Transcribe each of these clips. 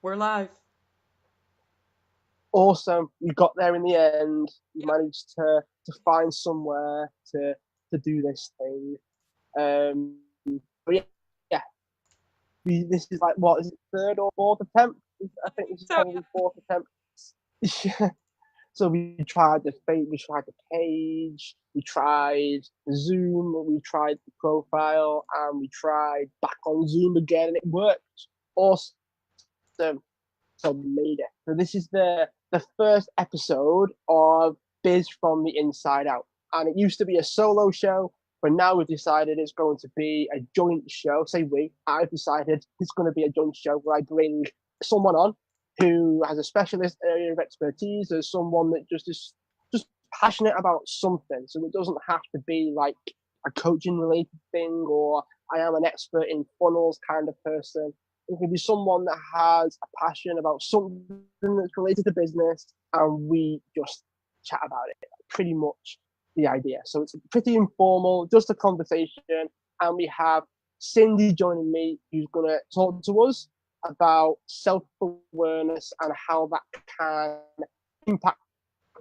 We're live. Awesome. You got there in the end. You Yep. managed to find somewhere to do this thing. But yeah. This is like what is it, third or fourth attempt? I think this is So yeah. probably fourth attempt. So we tried the page, we tried Zoom, we tried the profile, and we tried back on Zoom again, and it worked. Awesome. So we made it. So this is the first episode of Biz from the Inside Out. And it used to be a solo show, but now we've decided it's going to be a joint show. Say we, I've decided it's going to be a joint show where I bring someone on who has a specialist area of expertise. There's someone that just passionate about something. So it doesn't have to be like a coaching related thing or I am an expert in funnels kind of person. It can be someone that has a passion about something that's related to business, and we just chat about it. Pretty much the idea. So it's pretty informal, just a conversation, and we have Cindy joining me, who's going to talk to us about self-awareness and how that can impact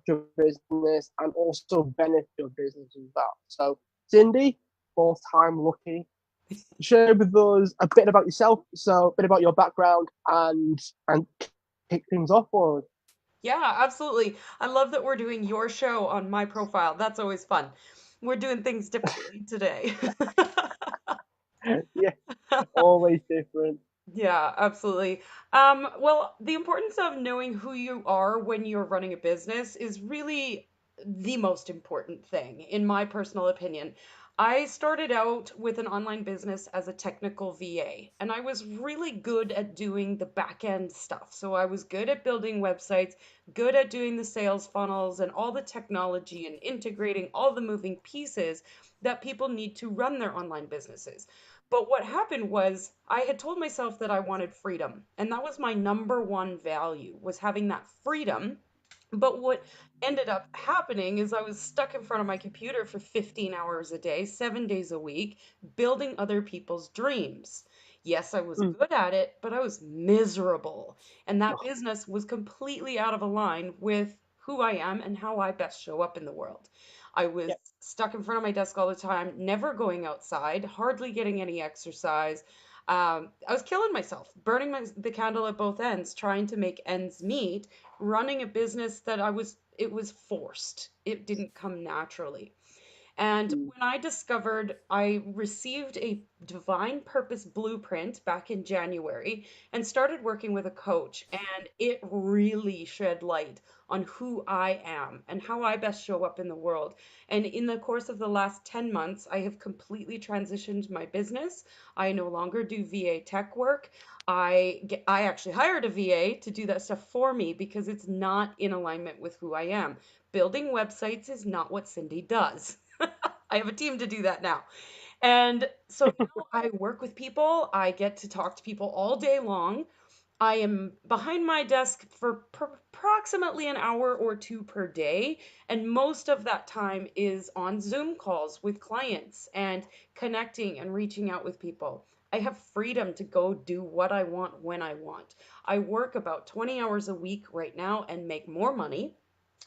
your business and also benefit your business as well. So, Cindy, fourth time lucky, share with us a bit about yourself, so a bit about your background, and kick things off for us. Yeah, absolutely. I love that we're doing your show on my profile. That's always fun. We're doing things differently today. Yeah, always different. Yeah, absolutely. Well, the importance of knowing who you are when you're running a business is really the most important thing, in my personal opinion. I started out with an online business as a technical VA, and I was really good at doing the back end stuff. So I was good at building websites, good at doing the sales funnels and all the technology and integrating all the moving pieces that people need to run their online businesses. But what happened was I had told myself that I wanted freedom, and that was my number one value, was having that freedom. But what ended up happening is I was stuck in front of my computer for 15 hours a day, 7 days a week, building other people's dreams. Yes, I was Mm. good at it, but I was miserable. And that business was completely out of line with who I am and how I best show up in the world. I was Yeah. stuck in front of my desk all the time, never going outside, hardly getting any exercise. I was killing myself, burning the candle at both ends, trying to make ends meet, running a business that it was forced. It didn't come naturally. And Mm. when I discovered I received a divine purpose blueprint back in January and started working with a coach, and it really shed light on who I am and how I best show up in the world. And in the course of the last 10 months, I have completely transitioned my business. I no longer do VA tech work. I actually hired a VA to do that stuff for me because it's not in alignment with who I am. Building websites is not what Cindy does. I have a team to do that now. And so now I work with people. I get to talk to people all day long. I am behind my desk for approximately an hour or two per day. And most of that time is on Zoom calls with clients and connecting and reaching out with people. I have freedom to go do what I want when I want. I work about 20 hours a week right now and make more money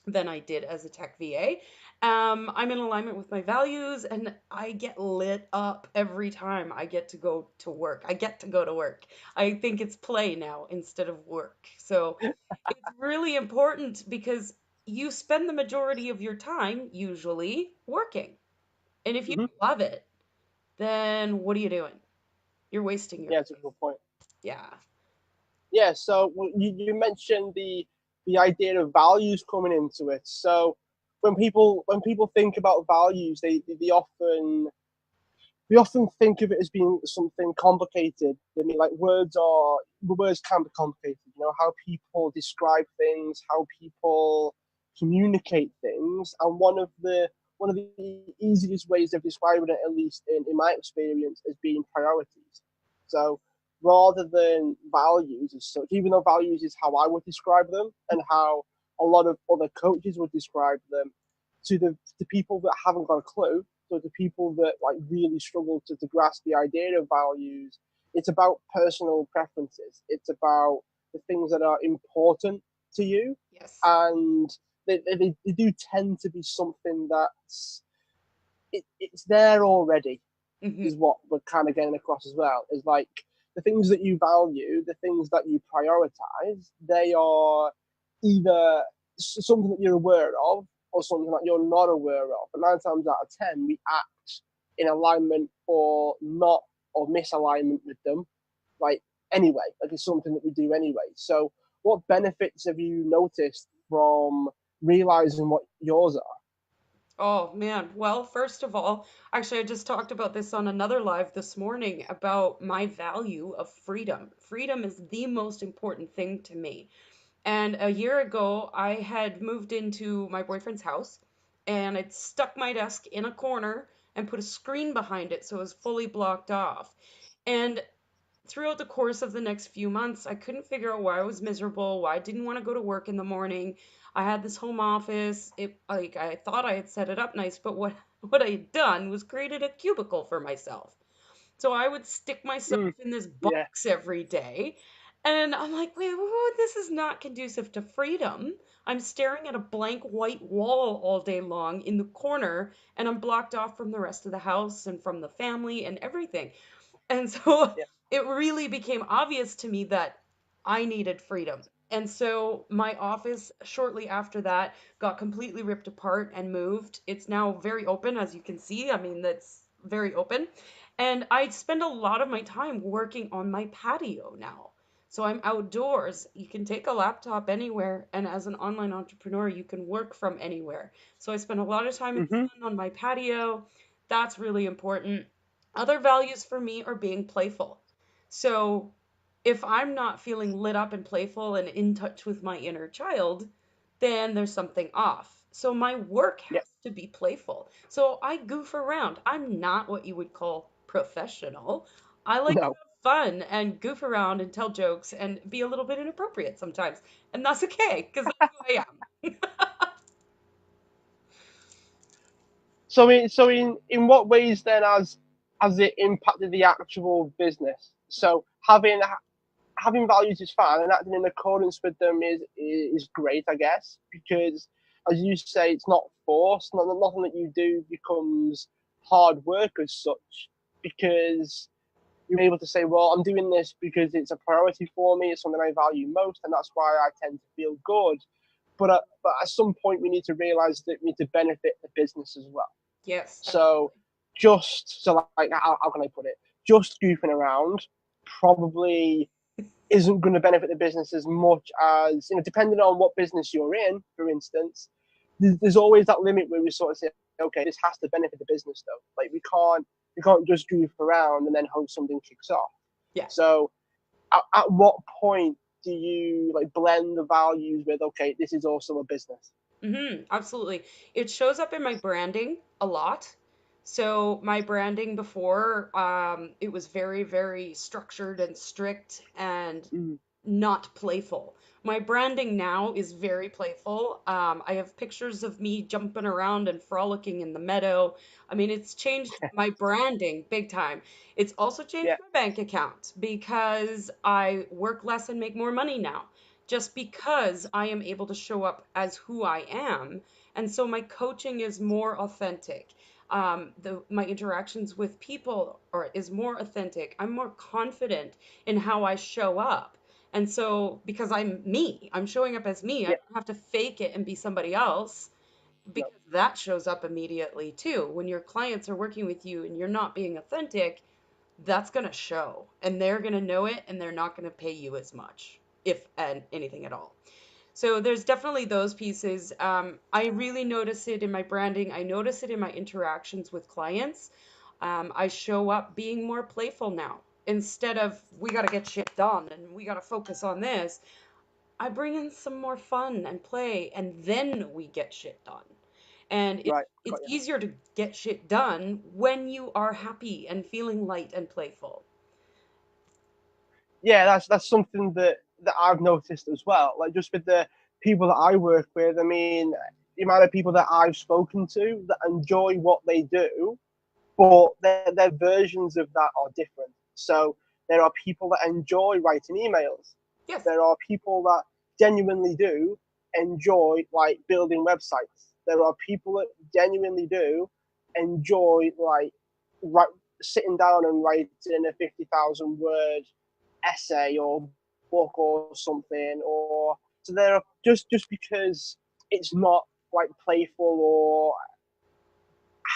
than I did as a tech VA. I'm in alignment with my values and I get lit up every time I get to go to work. I get to go to work. I think it's play now instead of work. So it's really important because you spend the majority of your time usually working. And if you Mm-hmm. don't love it, then what are you doing? You're wasting your Yeah, it's a life. good point. Yeah. Yeah, so you mentioned the idea of values coming into it. So when people think about values, they often think of it as being something complicated. I mean, like words can be complicated. You know how people describe things, how people communicate things, and one of the easiest ways of describing it, at least in my experience, is being priorities. So rather than values as such, even though values is how I would describe them and how a lot of other coaches would describe them, to people that haven't got a clue, so to people that like really struggle to grasp the idea of values, it's about personal preferences. It's about the things that are important to you, Yes. and they do tend to be something that's it's there already, Hmm. is what we're kind of getting across as well. Is like the things that you value, the things that you prioritize, they are either something that you're aware of or something that you're not aware of. And 9 times out of 10, we act in alignment or not or misalignment with them. Like anyway, like it's something that we do anyway. So, what benefits have you noticed from realizing what yours are? Oh man. Well, first of all, actually, I just talked about this on another live this morning about my value of freedom. Freedom is the most important thing to me. And a year ago, I had moved into my boyfriend's house and I'd stuck my desk in a corner and put a screen behind it so it was fully blocked off. And throughout the course of the next few months, I couldn't figure out why I was miserable, why I didn't want to go to work in the morning. I had this home office. It like I thought I had set it up nice, but what I had done was created a cubicle for myself. So I would stick myself Mm, in this yeah, box every day. And I'm like, wait, whoa, this is not conducive to freedom. I'm staring at a blank white wall all day long in the corner, and I'm blocked off from the rest of the house and from the family and everything. And so yeah. it really became obvious to me that I needed freedom. And so my office, shortly after that, got completely ripped apart and moved. It's now very open, as you can see. I mean, that's very open. And I spend a lot of my time working on my patio now. So I'm outdoors. You can take a laptop anywhere, and as an online entrepreneur, you can work from anywhere. So I spend a lot of time in the Mm-hmm. sun on my patio. That's really important. Other values for me are being playful. So if I'm not feeling lit up and playful and in touch with my inner child, then there's something off. So my work Yeah. has to be playful. So I goof around. I'm not what you would call professional. I like to No. have fun and goof around and tell jokes and be a little bit inappropriate sometimes. And that's okay, because that's who I am. So in what ways then has it impacted the actual business? So having values is fine, and acting in accordance with them is great, I guess, because as you say, it's not forced. Nothing that you do becomes hard work as such, because you're able to say, well, I'm doing this because it's a priority for me. It's something I value most, and that's why I tend to feel good. But at some point, we need to realize that we need to benefit the business as well. Yes, So absolutely. like how can I put it? Just goofing around probably isn't going to benefit the business as much as, depending on what business you're in, for instance. There's always that limit where we sort of say, okay, this has to benefit the business though. Like we can't just goof around and then hope something kicks off. Yeah. So at what point do you like blend the values with, okay, this is also a business? Absolutely. It shows up in my branding a lot. So my branding before, it was very, very structured and strict and Mm, not playful. My branding now is very playful. I have pictures of me jumping around and frolicking in the meadow. I mean, it's changed my branding big time. It's also changed yeah, my bank account because I work less and make more money now, just because I am able to show up as who I am. And so my coaching is more authentic. My interactions with people is more authentic. I'm more confident in how I show up. And so, because I'm me, I'm showing up as me. I yeah, don't have to fake it and be somebody else, no, because that shows up immediately too. When your clients are working with you and you're not being authentic, that's going to show and they're going to know it and they're not going to pay you as much, if and anything at all. So there's definitely those pieces. I really notice it in my branding. I notice it in my interactions with clients. I show up being more playful now. Instead of we got to get shit done and we got to focus on this, I bring in some more fun and play, and then we get shit done. And right, it's got you. easier to get shit done when you are happy and feeling light and playful. Yeah, that's something that I've noticed as well. Like just with the people that I work with, I mean, the amount of people that I've spoken to that enjoy what they do, but their versions of that are different. So there are people that enjoy writing emails. Yes. There are people that genuinely do enjoy like building websites. There are people that genuinely do enjoy like write, sitting down and writing a 50,000 word essay or book or something. Or so there are just because it's not like playful or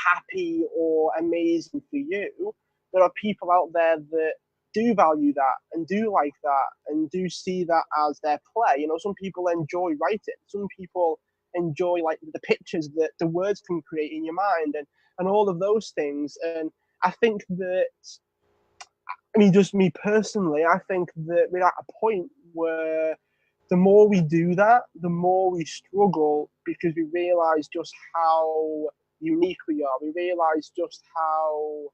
happy or amazing for you, there are people out there that do value that and do like that and do see that as their play. You know, some people enjoy writing. Some people enjoy like the pictures that the words can create in your mind and all of those things. And I think that I mean, just me personally, I think that we're at a point where the more we do that, the more we struggle because we realize just how unique we are. We realize just how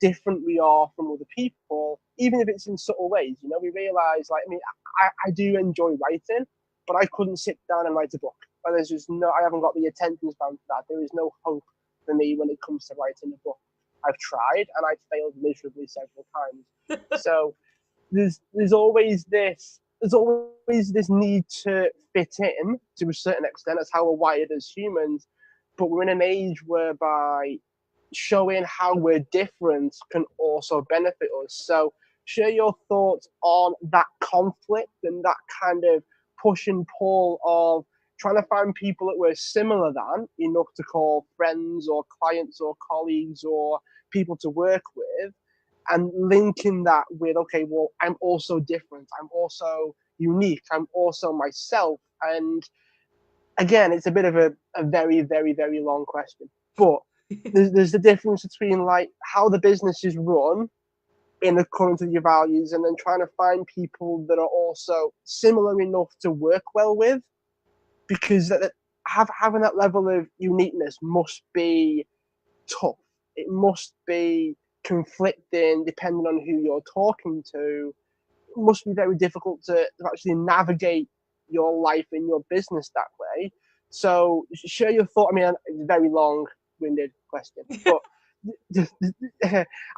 different we are from other people, even if it's in subtle ways. We realize, like, I mean, I do enjoy writing, but I couldn't sit down and write a book. Like, there's just no, I haven't got the attention span for that. There is no hope for me when it comes to writing a book. I've tried and I've failed miserably several times. So there's always this need to fit in to a certain extent. That's how we're wired as humans. But we're in an age whereby showing how we're different can also benefit us. So share your thoughts on that conflict and that kind of push and pull of trying to find people that we're similar than enough to call friends or clients or colleagues or people to work with, and linking that with, okay, well, I'm also different, I'm also unique, I'm also myself. And again, it's a bit of a very, very, very long question, but there's the difference between like how the business is run in accordance with your values, and then trying to find people that are also similar enough to work well with, because having that level of uniqueness must be tough. It must be conflicting depending on who you're talking to. It must be very difficult to actually navigate your life and your business that way. So share your thought. I mean, it's a very long-winded question, but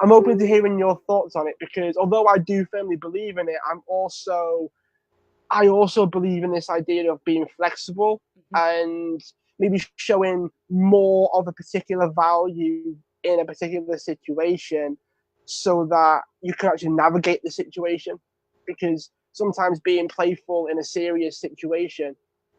I'm open to hearing your thoughts on it, because although I do firmly believe in it, I also believe in this idea of being flexible Mhm. and maybe showing more of a particular value in a particular situation so that you can actually navigate the situation. Because sometimes being playful in a serious situation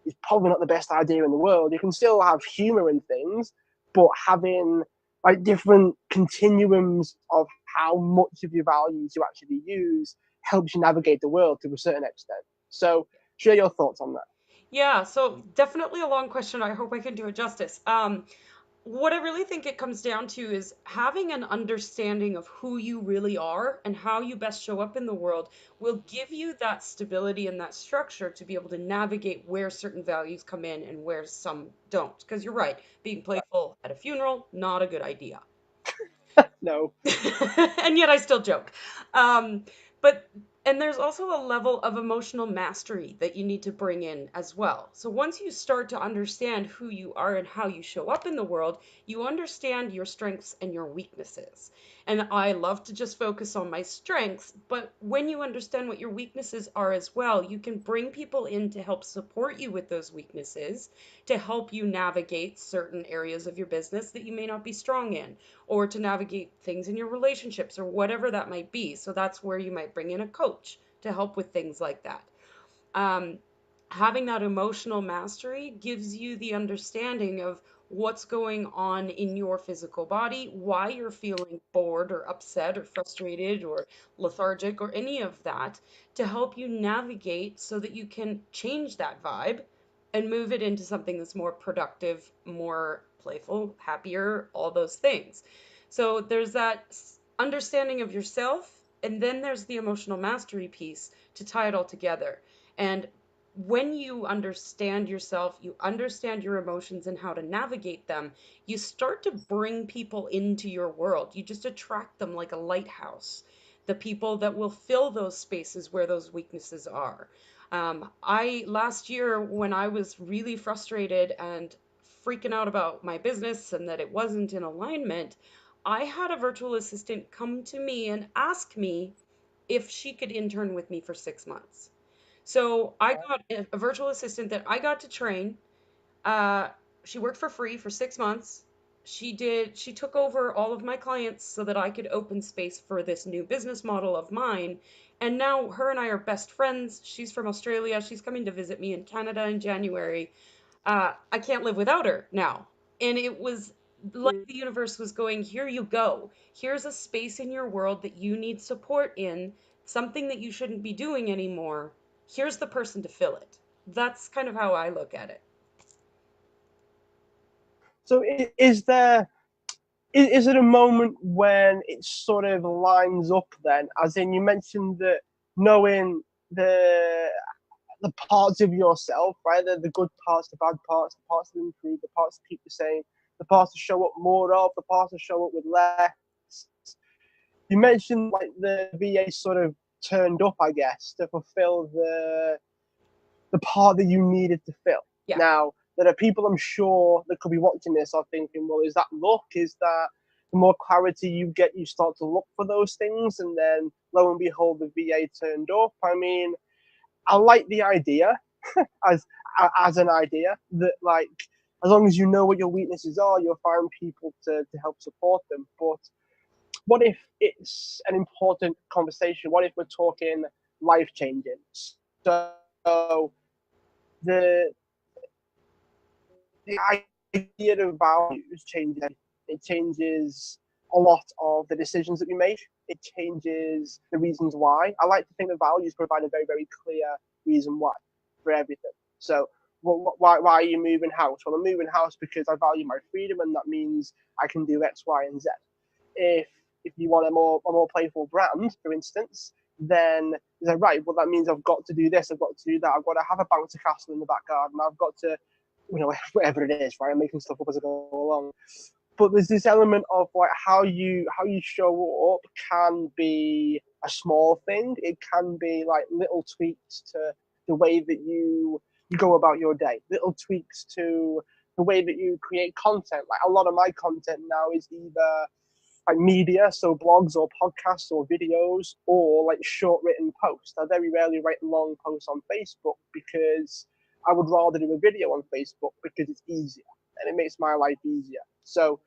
is probably not the best idea in the world. You can still have humor in things, but having like different continuums of how much of your values you actually use helps you navigate the world to a certain extent. So share your thoughts on that. Yeah, so definitely a long question. I hope I can do it justice. What I really think it comes down to is having an understanding of who you really are and how you best show up in the world will give you that stability and that structure to be able to navigate where certain values come in and where some don't. Because you're right, being playful at a funeral, not a good idea. No. And yet I still joke. Um, but and there's also a level of emotional mastery that you need to bring in as well. So once you start to understand who you are and how you show up in the world, you understand your strengths and your weaknesses. And I love to just focus on my strengths, but when you understand what your weaknesses are as well, you can bring people in to help support you with those weaknesses, to help you navigate certain areas of your business that you may not be strong in, or to navigate things in your relationships or whatever that might be. So that's where you might bring in a coach to help with things like that. Um, Having that emotional mastery gives you the understanding of what's going on in your physical body, why you're feeling bored or upset or frustrated or lethargic or any of that, to help you navigate so that you can change that vibe and move it into something that's more productive, more playful, happier, all those things. So there's that understanding of yourself, and then there's the emotional mastery piece to tie it all together. And when you understand yourself, you understand your emotions and how to navigate them, you start to bring people into your world. You just attract them like a lighthouse, the people that will fill those spaces where those weaknesses are. I last year, when I was really frustrated and freaking out about my business and that it wasn't in alignment, I had a virtual assistant come to me and ask me if she could intern with me for 6 months. So I got a virtual assistant that I got to train. Uh, she worked for free for 6 months. She took over all of my clients so that I could open space for this new business model of mine. And now her and I are best friends. She's from Australia. She's coming to visit me in Canada in January. I can't live without her now. And it was like the universe was going, here you go. Here's a space in your world that you need support in, something that you shouldn't be doing anymore. Here's the person to fill it. That's kind of how I look at it. So is there is it a moment when it sort of lines up then? As in, you mentioned that knowing the the parts of yourself, right? The good parts, the bad parts, the parts that improve, the parts that keep the same, the parts to show up more of, the parts to show up with less. You mentioned like the VA sort of turned up, I guess, to fulfill the part that you needed to fill. Yeah. Now, there are people I'm sure that could be watching this are thinking, well, is that luck? Is that the more clarity you get, you start to look for those things, and then lo and behold, the VA turned up? I mean, I like the idea as as an idea that like as long as you know what your weaknesses are, you'll find people to help support them. But what if it's an important conversation? What if we're talking life changing? So the the idea of values changes everything. It changes a lot of the decisions that we make. It changes the reasons why. I like to think that values provide a very, very clear reason why for everything. So, why are you moving house? Well, I'm moving house because I value my freedom, and that means I can do X, Y, and Z. If if you want a more playful brand, for instance, then is that right? Well, that means I've got to do this, I've got to do that, I've got to have a bouncy castle in the back garden, I've got to, whatever it is, right? I'm making stuff up as I go along. But there's this element of like how you show up can be a small thing. It can be like little tweaks to the way that you go about your day, little tweaks to the way that you create content. Like a lot of my content now is either like media, so blogs or podcasts or videos, or like short written posts. I very rarely write long posts on Facebook because I would rather do a video on Facebook because it's easier and it makes my life easier. So,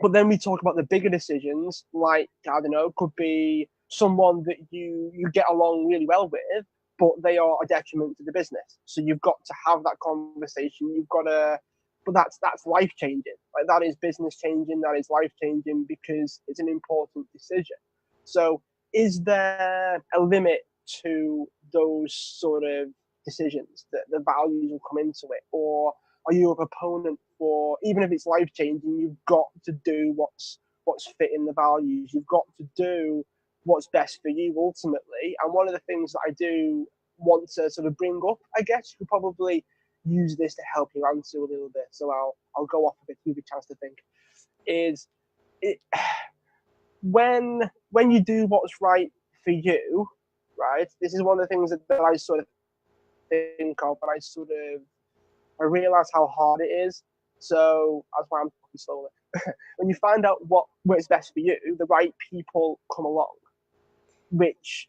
but then we talk about the bigger decisions, like I don't know, could be someone that you get along really well with, but they are a detriment to the business. So you've got to have that conversation. You've got to, but that's life changing. Like that is business changing. That is life changing because it's an important decision. So is there a limit to those sort of decisions that the values will come into it, or are you a proponent for even if it's life changing, you've got to do what's fitting the values. You've got to do what's best for you ultimately. And one of the things that I do want to sort of bring up, I guess you could probably use this to help you answer a little bit. So I'll go off a bit, give you a chance to think. Is it when you do what's right for you, right? This is one of the things that I sort of think of, and I realize how hard it is. So that's why I'm talking slowly. When you find out what works best for you, the right people come along, which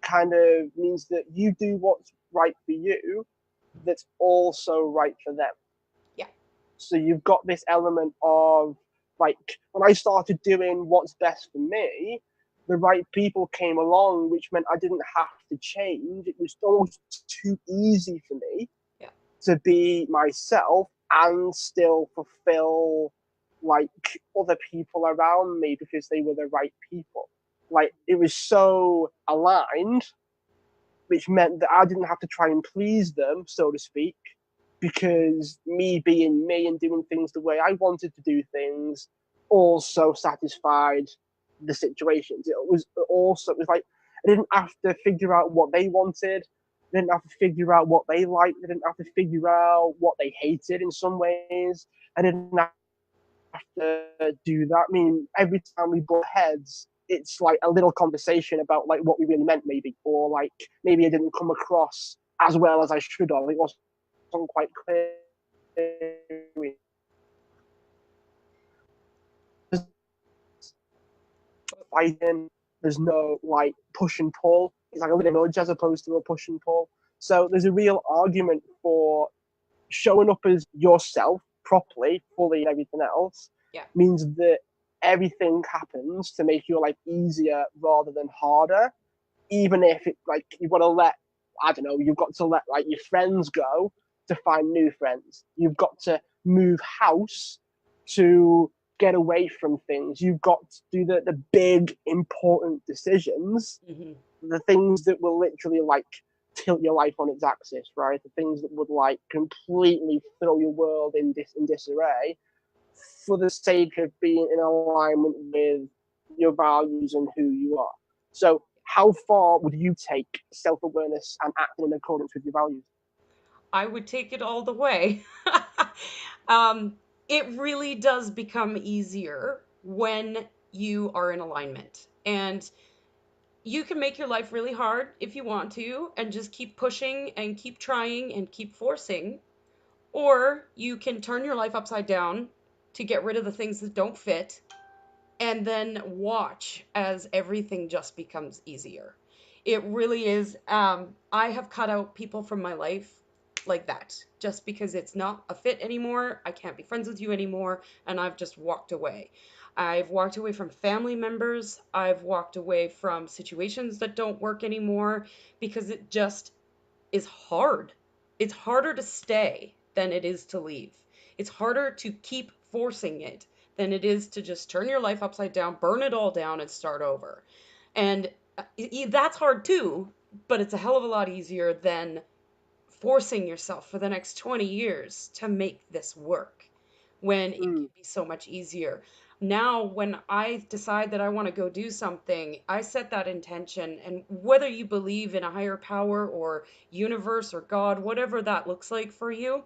kind of means that you do what's right for you, that's also right for them. Yeah. So you've got this element of like when I started doing what's best for me, the right people came along, which meant I didn't have to change. It was almost too easy for me Yeah. to be myself and still fulfill like other people around me because they were the right people. Like it was so aligned, which meant that I didn't have to try and please them, so to speak, because me being me and doing things the way I wanted to do things also satisfied the situations. It was like I didn't have to figure out what they wanted. I didn't have to figure out what they liked. I didn't have to figure out what they hated in some ways. I didn't have to do that. I mean, every time we butt heads, it's like a little conversation about like what we really meant, maybe, or like maybe I didn't come across as well as I should have. It wasn't quite clear. Fighting. There's no like push and pull. it's like a nudge as opposed to a push and pull. So there's a real argument for showing up as yourself properly, fully, and everything else Yeah. means that everything happens to make your life easier rather than harder. Even if it like you've got to let, I don't know, you've got to let like your friends go to find new friends. You've got to move house to get away from things. You've got to do the big important decisions, Hmm. the things that will literally like tilt your life on its axis, right? The things that would like completely throw your world in disarray for the sake of being in alignment with your values and who you are. So, how far would you take self awareness and acting in accordance with your values? I would take it all the way. um, it really does become easier when you are in alignment. And you can make your life really hard if you want to, and just keep pushing and keep trying and keep forcing. Or you can turn your life upside down to get rid of the things that don't fit and then watch as everything just becomes easier. It really is. I have cut out people from my life like that just because it's not a fit anymore. I can't be friends with you anymore, and I've just walked away. I've walked away from family members. I've walked away from situations that don't work anymore because it just is hard. It's harder to stay than it is to leave. It's harder to keep forcing it than it is to just turn your life upside down, burn it all down, and start over. And that's hard too, but it's a hell of a lot easier than forcing yourself for the next 20 years to make this work when it Mm, can be so much easier. Now, when I decide that I want to go do something, I set that intention. And whether you believe in a higher power or universe or God, whatever that looks like for you,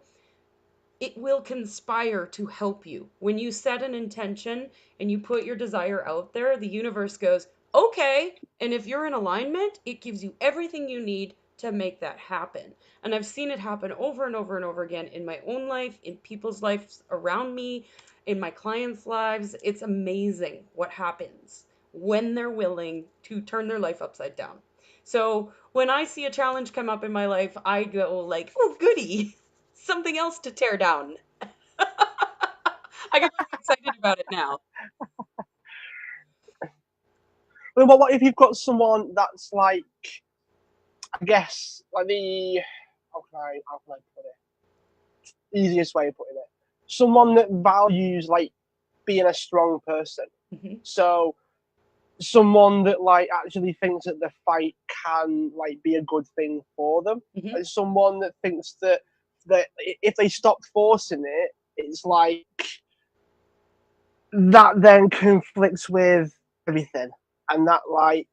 it will conspire to help you. When you set an intention and you put your desire out there, the universe goes, okay. And if you're in alignment, it gives you everything you need to make that happen. And I've seen it happen over and over and over again in my own life, in people's lives around me, in my clients' lives. It's amazing what happens when they're willing to turn their life upside down. So when I see a challenge come up in my life, I go like, oh, goody, something else to tear down. I get really excited about it now. but what if you've got someone that's like, I guess, like the how can I put it? Easiest way of putting it. Someone that values like being a strong person. Hmm. So someone that like actually thinks that the fight can like be a good thing for them, Hmm. and someone that thinks that if they stop forcing it, it's like that then conflicts with everything, and that like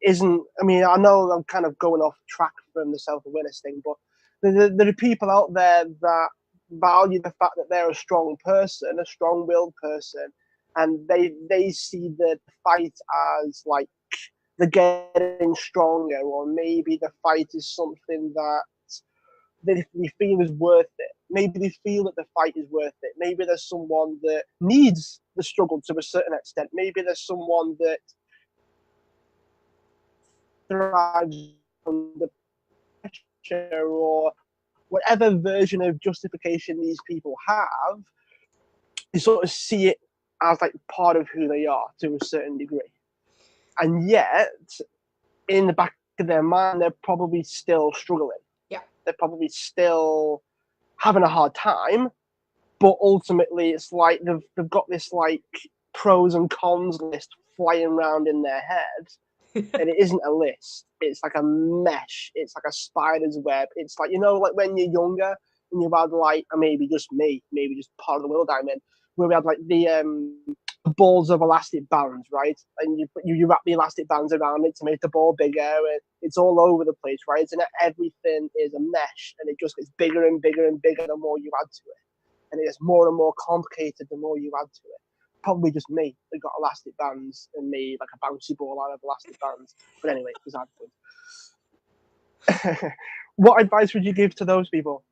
isn't. I mean, I know I'm kind of going off track from the self awareness thing, but there are people out there that value the fact that they're a strong person, a strong willed person, and they see the fight as like they're getting stronger, or maybe the fight is something that they feel is worth it. Maybe they feel that the fight is worth it. Maybe there's someone that needs the struggle to a certain extent. Maybe there's someone that thrives under pressure, or whatever version of justification these people have. They sort of see it as like part of who they are to a certain degree. And yet, in the back of their mind, they're probably still struggling. Yeah. They're probably still having a hard time, but ultimately it's like they've got this like pros and cons list flying around in their head, and it isn't a list. It's like a mesh. It's like a spider's web. It's like, like when you're younger and you've had like, maybe just me, maybe just part of the world I'm in, where we had like the balls of elastic bands, right? And you wrap the elastic bands around it to make the ball bigger, and it's all over the place, right? And everything is a mesh, and it just gets bigger and bigger and bigger the more you add to it, and it gets more and more complicated the more you add to it. Probably just me that got elastic bands and made like a bouncy ball out of elastic bands. But anyway, beside the point. What advice would you give to those people?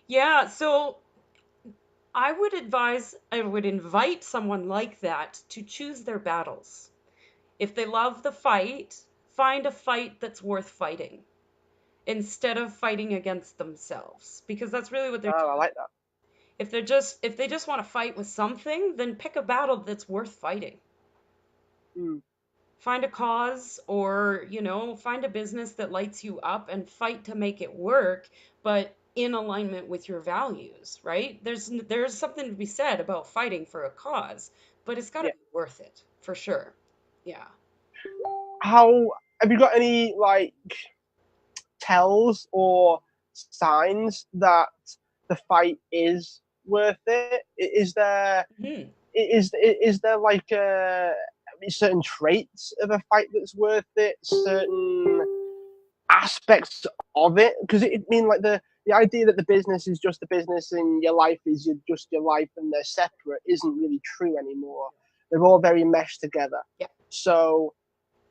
Yeah, so I would invite someone like that to choose their battles. If they love the fight, find a fight that's worth fighting instead of fighting against themselves, because that's really what they're Oh, I doing. like that. If they just want to fight with something, then pick a battle that's worth fighting. Mm, Find a cause, or, find a business that lights you up and fight to make it work, but in alignment with your values, right? There's something to be said about fighting for a cause, but it's got to yeah. be worth it for sure. Yeah. How have you got any like tells or signs that the fight is worth it? Hmm. Is there like certain traits of a fight that's worth it? Certain aspects of it? Because it mean like the idea that the business is just a business and your life is just your life and they're separate isn't really true anymore. They're all very meshed together. Yeah. So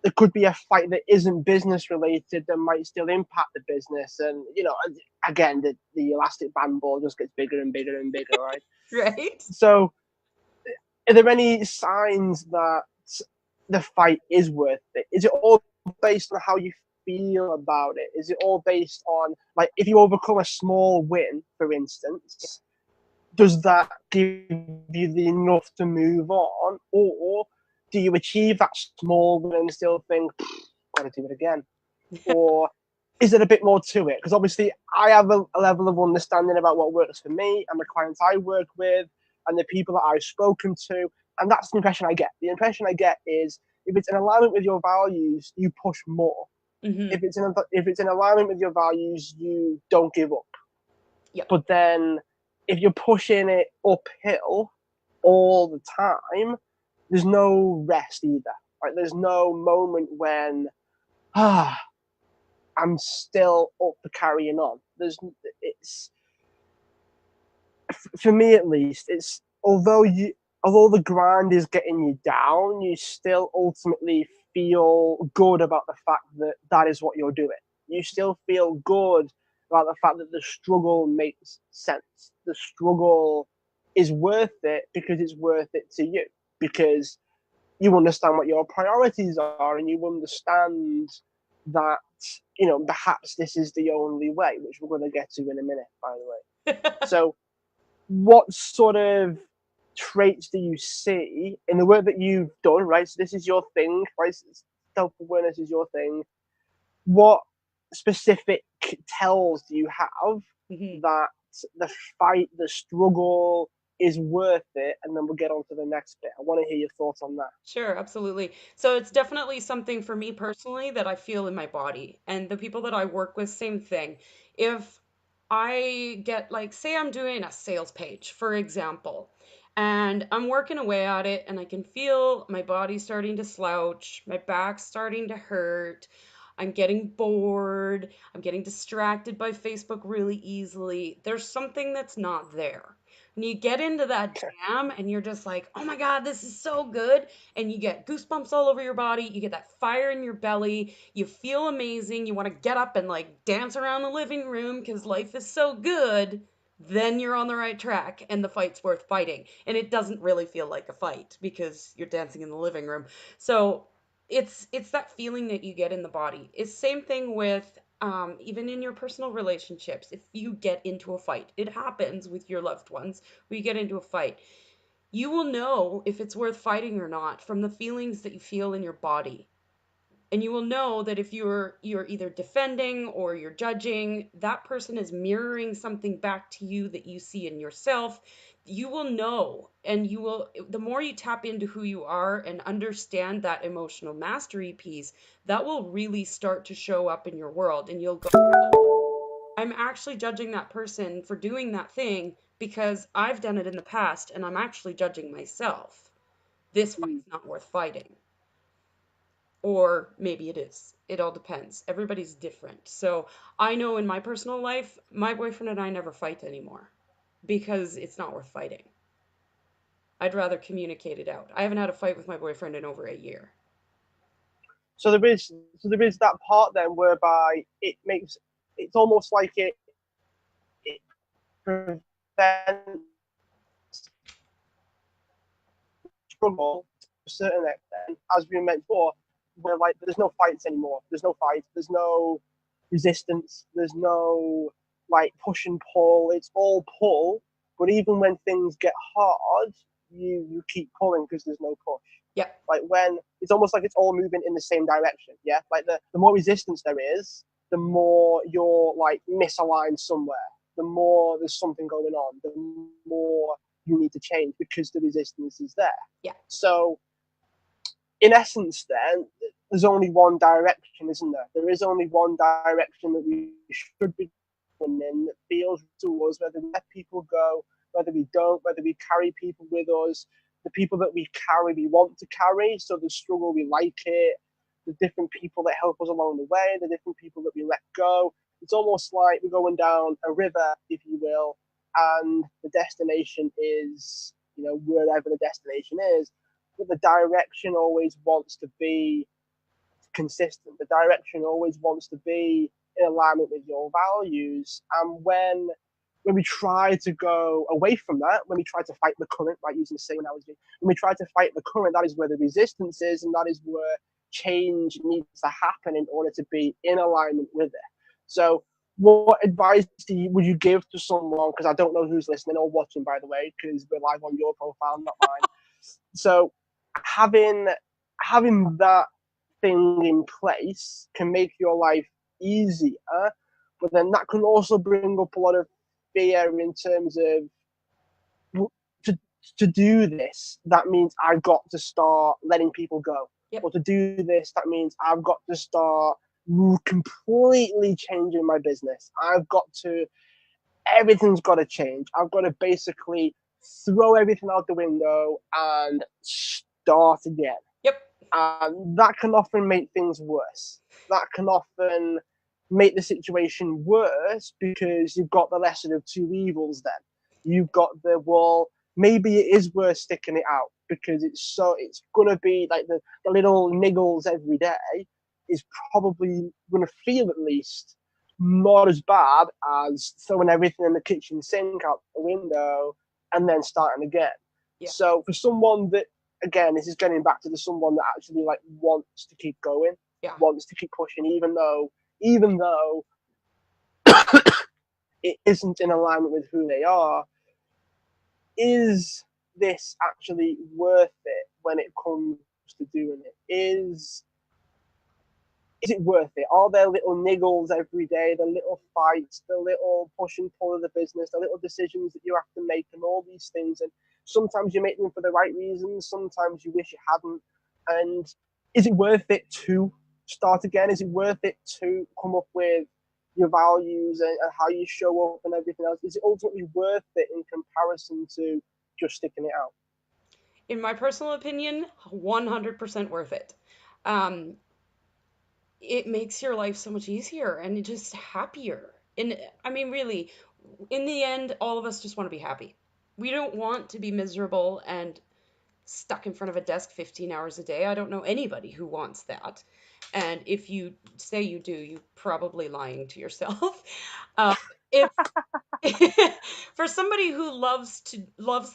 there could be a fight that isn't business related that might still impact the business. And, again, the elastic band ball just gets bigger and bigger and bigger, right? Right. So, are there any signs that the fight is worth it? Is it all based on how you feel about it? Is it all based on, like, if you overcome a small win, for instance, does that give you the enough to move on? Or do you achieve that small win and still think, gotta do it again? Or is there a bit more to it? Because obviously, I have a level of understanding about what works for me and the clients I work with and the people that I've spoken to, and that's the impression I get. The impression I get is if it's in alignment with your values, you push more. Hmm. If it's in alignment with your values, you don't give up. Yep. But then, if you're pushing it uphill all the time, there's no rest either. Right? There's no moment when ah I'm still up for carrying on. It's for me at least. It's although the grind is getting you down, you still ultimately feel good about the fact that that is what you're doing. You still feel good about the fact that the struggle makes sense. The struggle is worth it because it's worth it to you. Because you understand what your priorities are and you understand that perhaps this is the only way, which we're going to get to in a minute, by the way. So what sort of traits do you see in the work that you've done, right? So this is your thing, right? Self-awareness is your thing. What specific tells do you have Hmm. that the fight, the struggle is worth it? And then we'll get on to the next bit. I want to hear your thoughts on that. Sure, absolutely. So it's definitely something for me personally that I feel in my body. And the people that I work with, same thing. If I get, like, say I'm doing a sales page, for example, and I'm working away at it and I can feel my body starting to slouch, my back starting to hurt, I'm getting bored, I'm getting distracted by Facebook really easily. There's something that's not there. When you get into that jam and you're just like, oh my God, this is so good, and you get goosebumps all over your body, you get that fire in your belly, you feel amazing, you want to get up and like dance around the living room because life is so good, then you're on the right track and the fight's worth fighting. And it doesn't really feel like a fight because you're dancing in the living room. So it's that feeling that you get in the body. It's same thing with even in your personal relationships. If you get into a fight, it happens with your loved ones. We get into a fight, you will know if it's worth fighting or not from the feelings that you feel in your body. And you will know that if you're either defending or you're judging, that person is mirroring something back to you that you see in yourself. You will know, and you will, the more you tap into who you are and understand that emotional mastery piece, that will really start to show up in your world. And you'll go, I'm actually judging that person for doing that thing because I've done it in the past and I'm actually judging myself. This Mm. fight's not worth fighting. Or maybe it is. It all depends. Everybody's different. So I know in my personal life, my boyfriend and I never fight anymore because it's not worth fighting. I'd rather communicate it out. I haven't had a fight with my boyfriend in over a year. So there is that part then whereby it's almost like it prevents struggle to a certain extent, as we mentioned before. where like there's no fights anymore. There's no fight. There's no resistance. There's no like push and pull. It's all pull. But even when things get hard, you keep pulling because there's no push. Yeah. Like when it's almost like it's all moving in the same direction. Yeah. Like the more resistance there is, the more you're like misaligned somewhere. The more there's something going on. The more you need to change because the resistance is there. Yeah. So in essence, then there's only one direction, isn't there? There is only one direction that we should be going in that feels to us, whether we let people go, whether we don't, whether we carry people with us. The people that we carry, we want to carry. So the struggle, we like it. The different people that help us along the way, the different people that we let go. It's almost like we're going down a river, if you will, and the destination is, wherever the destination is, but the direction always wants to be consistent. The direction always wants to be in alignment with your values. And when we try to go away from that, when we try to fight the current, like using the same analogy, when we try to fight the current, that is where the resistance is, and that is where change needs to happen in order to be in alignment with it. So, what advice would you give to someone? Because I don't know who's listening or watching, by the way, because we're live on your profile, not mine. So, having that thing in place can make your life easier, but then that can also bring up a lot of fear in terms of to to do this. That means I've got to start letting people go, Yep. or to do this, that means I've got to start completely changing my business. I've got to everything's got to change. I've got to basically throw everything out the window and start again. Yep. And that can often make things worse. That can often make the situation worse because you've got the lesson of two evils then. You've got the, well, maybe it is worth sticking it out because it's going to be like the little niggles every day is probably going to feel at least not as bad as throwing everything in the kitchen sink out the window and then starting again. Yeah. So for someone that, again, this is getting back to the someone that actually like wants to keep going, Yeah. wants to keep pushing, even though it isn't in alignment with who they are, is this actually worth it when it comes to doing it? Is it worth it? Are there little niggles every day, the little fights, the little push and pull of the business, the little decisions that you have to make, and all these things? And sometimes you make them for the right reasons, sometimes you wish you hadn't. And is it worth it to start again? Is it worth it to come up with your values and how you show up and everything else? Is it ultimately worth it in comparison to just sticking it out? In my personal opinion, 100% worth it. Um, it makes your life so much easier and just happier. And I mean, really, in the end, all of us just want to be happy. We don't want to be miserable and stuck in front of a desk 15 hours a day. I don't know anybody who wants that. And if you say you do, you're probably lying to yourself. Um, if for somebody who loves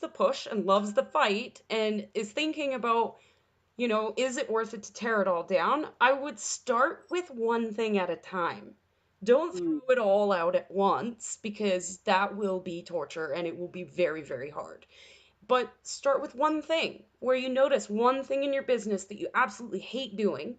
the push and loves the fight and is thinking about, is it worth it to tear it all down? I would start with one thing at a time. Don't Mm, throw it all out at once because that will be torture and it will be very, very hard. But start with one thing where you notice one thing in your business that you absolutely hate doing.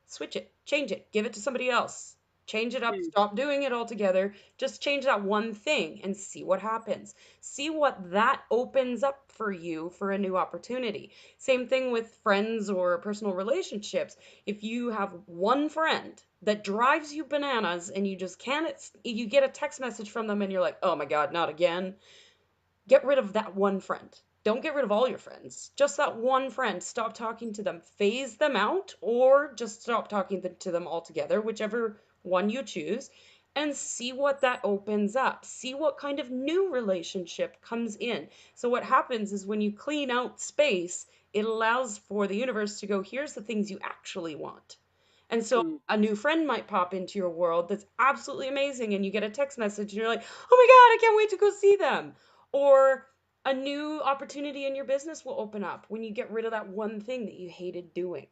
Switch it, change it, give it to somebody else. Change it up, mm, stop doing it altogether. Just change that one thing and see what happens. See what that opens up for you for a new opportunity. Same thing with friends or personal relationships. If you have one friend that drives you bananas and you just can't, you get a text message from them and you're like, oh my God, not again. Get rid of that one friend. Don't get rid of all your friends. Just that one friend. Stop talking to them. Phase them out or just stop talking to them altogether, whichever one you choose, and see what that opens up. See what kind of new relationship comes in. So, what happens is when you clean out space, it allows for the universe to go, here's the things you actually want. And so mm, a new friend might pop into your world that's absolutely amazing, and you get a text message, and you're like, oh my God, I can't wait to go see them. Or a new opportunity in your business will open up when you get rid of that one thing that you hated doing.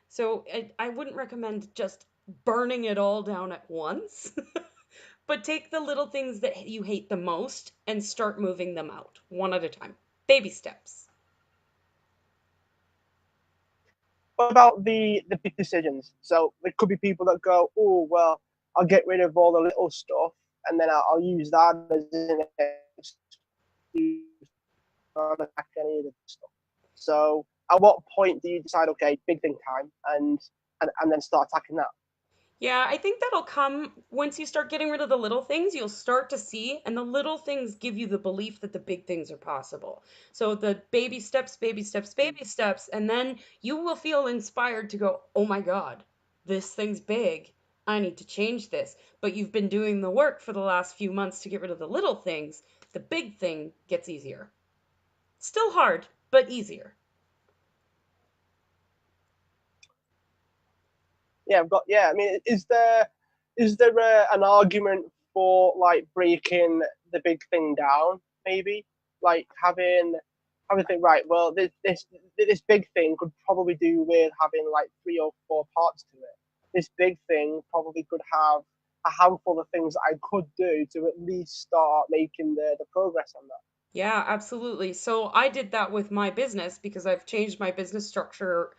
So I wouldn't recommend just burning it all down at once, but take the little things that you hate the most and start moving them out one at a time. Baby steps. What about the big decisions? So there could be people that go, oh well, I'll get rid of all the little stuff, and then I'll use that as an excuse to attack any of the stuff. So at what point do you decide, okay, big thing time, and then start attacking that? Yeah, I think that'll come once you start getting rid of the little things, you'll start to see, and the little things give you the belief that the big things are possible. So the baby steps, baby steps, baby steps, and then you will feel inspired to go, oh my God, this thing's big. I need to change this. But you've been doing the work for the last few months to get rid of the little things. The big thing gets easier. Still hard, but easier. Yeah, I've got. Yeah, I mean, is there an argument for like breaking the big thing down? Maybe like having think right. Well, this big thing could probably do with having like three or four parts to it. This big thing probably could have a handful of things that I could do to at least start making the progress on that. Yeah, absolutely. So I did that with my business because I've changed my business structure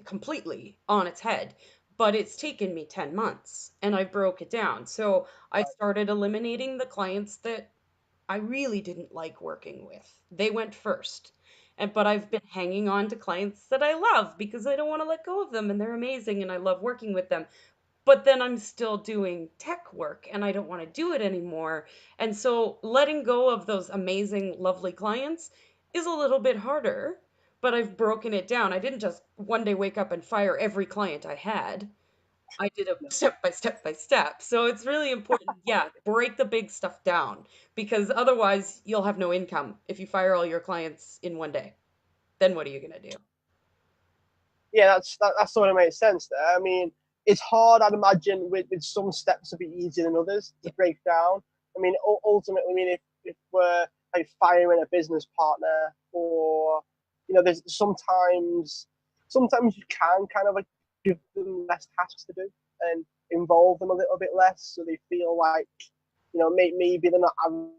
completely on its head. But it's taken me 10 months and I broke it down. So I Right. started eliminating the clients that I really didn't like working with. They went first. But I've been hanging on to clients that I love because I don't want to let go of them and they're amazing and I love working with them, but then I'm still doing tech work and I don't want to do it anymore. And so letting go of those amazing, lovely clients is a little bit harder, but I've broken it down. I didn't just one day wake up and fire every client I had. I did a No. step by step by step. So it's really important, yeah, break the big stuff down because otherwise you'll have no income if you fire all your clients in one day. Then what are you going to do? Yeah, that sort of makes sense there. I mean, it's hard, I'd imagine, with some steps to be easier than others to Yeah. break down. I mean, ultimately, I mean, if we're like firing a business partner, or there's sometimes you can kind of like give them less tasks to do and involve them a little bit less, so they feel like maybe they're not having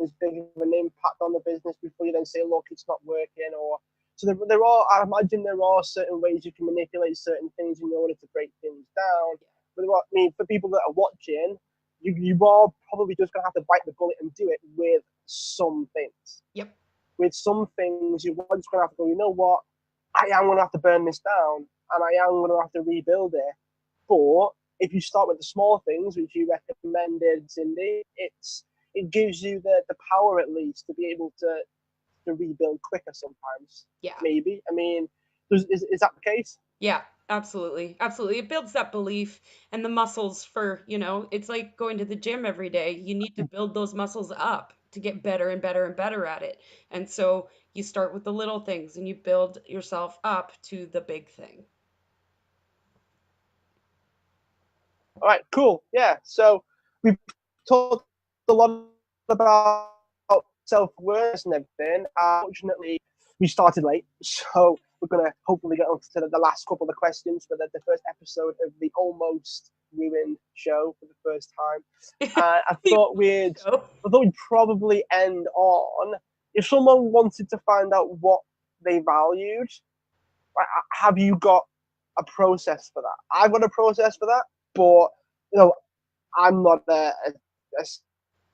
as big of an impact on the business before you then say, look, it's not working, or so there are. I imagine there are certain ways you can manipulate certain things in order to break things down. But I mean, for people that are watching, you are probably just going to have to bite the bullet and do it with some things. Yep. With some things, you're just going to have to go, you know what? I am going to have to burn this down and I am going to have to rebuild it. But if you start with the small things, which you recommended, Cindy, it gives you the power at least to be able to rebuild quicker sometimes. Yeah. Maybe. I mean, is that the case? Yeah, absolutely. Absolutely. It builds that belief and the muscles for, it's like going to the gym every day. You need to build those muscles up to get better and better and better at it. And so you start with the little things and you build yourself up to the big thing. All right, cool. Yeah. So we've talked a lot about self awareness and everything. Unfortunately, we started late, so we're gonna hopefully get on to the last couple of questions for the first episode of the almost ruined show for the first time. I The thought we'd show. I thought we'd probably end on if someone wanted to find out what they valued. Have you got a process for that? I've got a process for that, but you know, I'm not a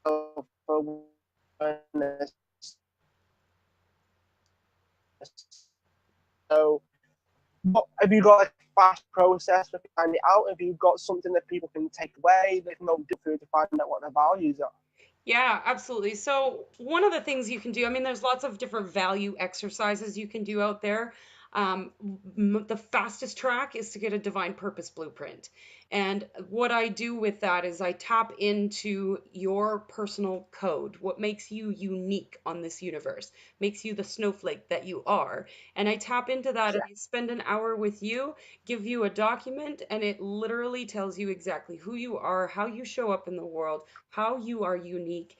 self-awareness. So, what have you got a fast process for finding it out? Have you got something that people can take away? They can go through to find out what their values are. Yeah, absolutely. So, one of the things you can do, I mean, there's lots of different value exercises you can do out there. The fastest track is to get a divine purpose blueprint. And what I do with that is I tap into your personal code, what makes you unique on this universe, makes you the snowflake that you are. And I tap into that and Yeah. I spend an hour with you, give you a document, and it literally tells you exactly who you are, how you show up in the world, how you are unique.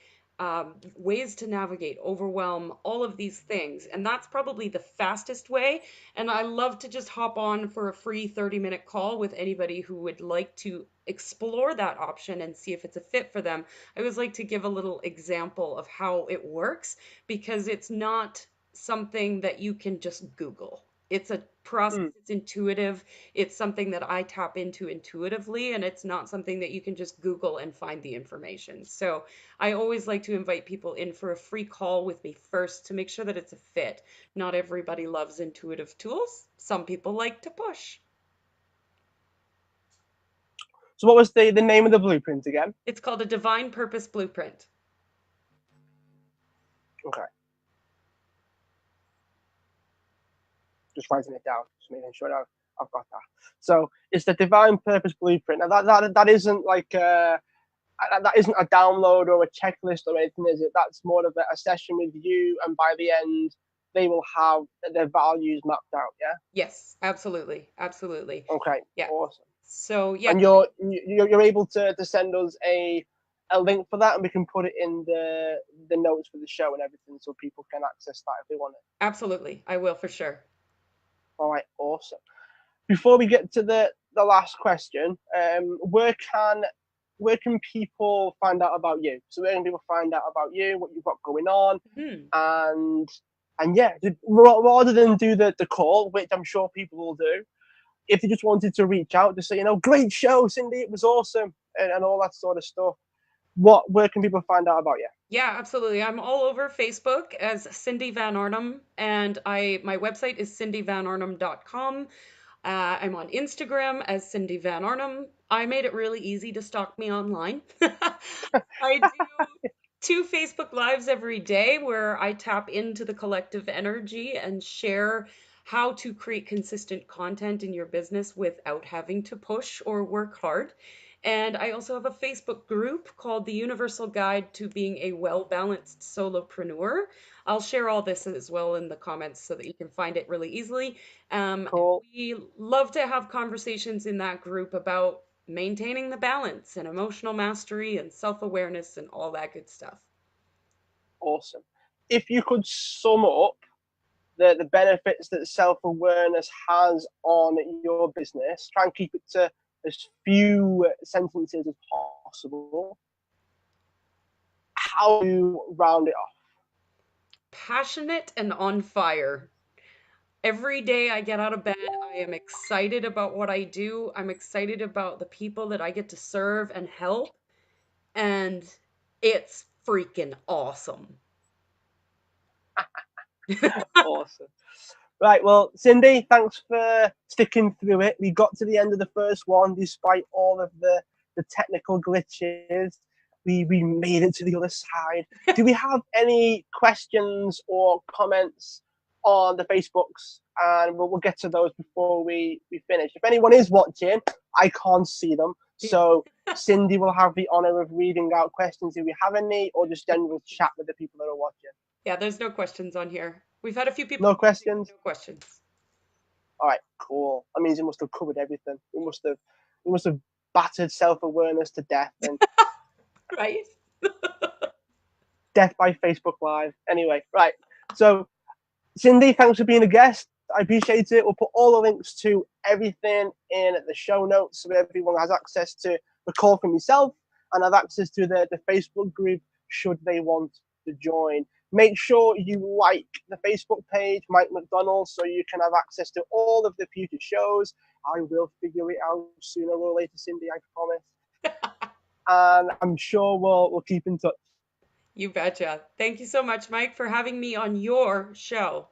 ways to navigate, overwhelm, all of these things. And that's probably the fastest way. And I love to just hop on for a free 30-minute call with anybody who would like to explore that option and see if it's a fit for them. I always like to give a little example of how it works because it's not something that you can just Google. It's a process, Mm. it's intuitive, it's something that I tap into intuitively, and it's not something that you can just Google and find the information. So I always like to invite people in for a free call with me first to make sure that it's a fit. Not everybody loves intuitive tools. Some people like to push. So what was the name of the blueprint again? It's called a divine purpose blueprint. Okay, just writing it down, just making sure I've got that. So it's the divine purpose blueprint. Now that isn't like that isn't a download or a checklist or anything, is it? That's more of a session with you, and by the end, they will have their values mapped out. Yeah. Yes, absolutely. Absolutely. Okay. Yeah. Awesome. So, yeah, And you're able to send us a link for that, and we can put it in the notes for the show and everything, so people can access that if they want it. absolutely. I will for sure. All right. Awesome. Before we get to the last question, where can people find out about you? So where can people find out about you, what you've got going on, Hmm. and yeah, rather than do the call, which I'm sure people will do, if they just wanted to reach out, just say, great show, Cindy, it was awesome, and all that sort of stuff. Where can people find out about you? Yeah, absolutely. I'm all over Facebook as Cindy Van Arnam, and my website is cindyvanarnam.com. I'm on Instagram as Cindy Van Arnam. I made it really easy to stalk me online. I do 2 Facebook Lives every day where I tap into the collective energy and share how to create consistent content in your business without having to push or work hard. And I also have a Facebook group called The Universal Guide to Being a Well Balanced Solopreneur. I'll share all this as well in the comments so that you can find it really easily. And Cool. we love to have conversations in that group about maintaining the balance and emotional mastery and self awareness and all that good stuff. Awesome. If you could sum up the benefits that self awareness has on your business, try and keep it to as few sentences as possible. How do you round it off? Passionate and on fire. Every day I get out of bed, I am excited about what I do. I'm excited about the people that I get to serve and help. And it's freaking awesome. Awesome. Right, well, Cindy, thanks for sticking through it. We got to the end of the first one despite all of the technical glitches. We made it to the other side. Do we have any questions or comments on the Facebooks? And we'll get to those before we finish. If anyone is watching, I can't see them. So Cindy will have the honor of reading out questions if we have any, or just general chat with the people that are watching. Yeah, there's no questions on here. We've had a few people No watching, but questions? no questions. All right, cool. That means it must have covered everything. We must have battered self-awareness to death, and Right? death by Facebook Live. Anyway, right. So, Cindy, thanks for being a guest. I appreciate it. We'll put all the links to everything in the show notes so everyone has access to the call from yourself and have access to the Facebook group should they want to join. Make sure you like the Facebook page, Mike McDonald, so you can have access to all of the future shows. I will figure it out sooner or later, Cindy, I promise. And I'm sure we'll keep in touch. You betcha. Thank you so much, Mike, for having me on your show.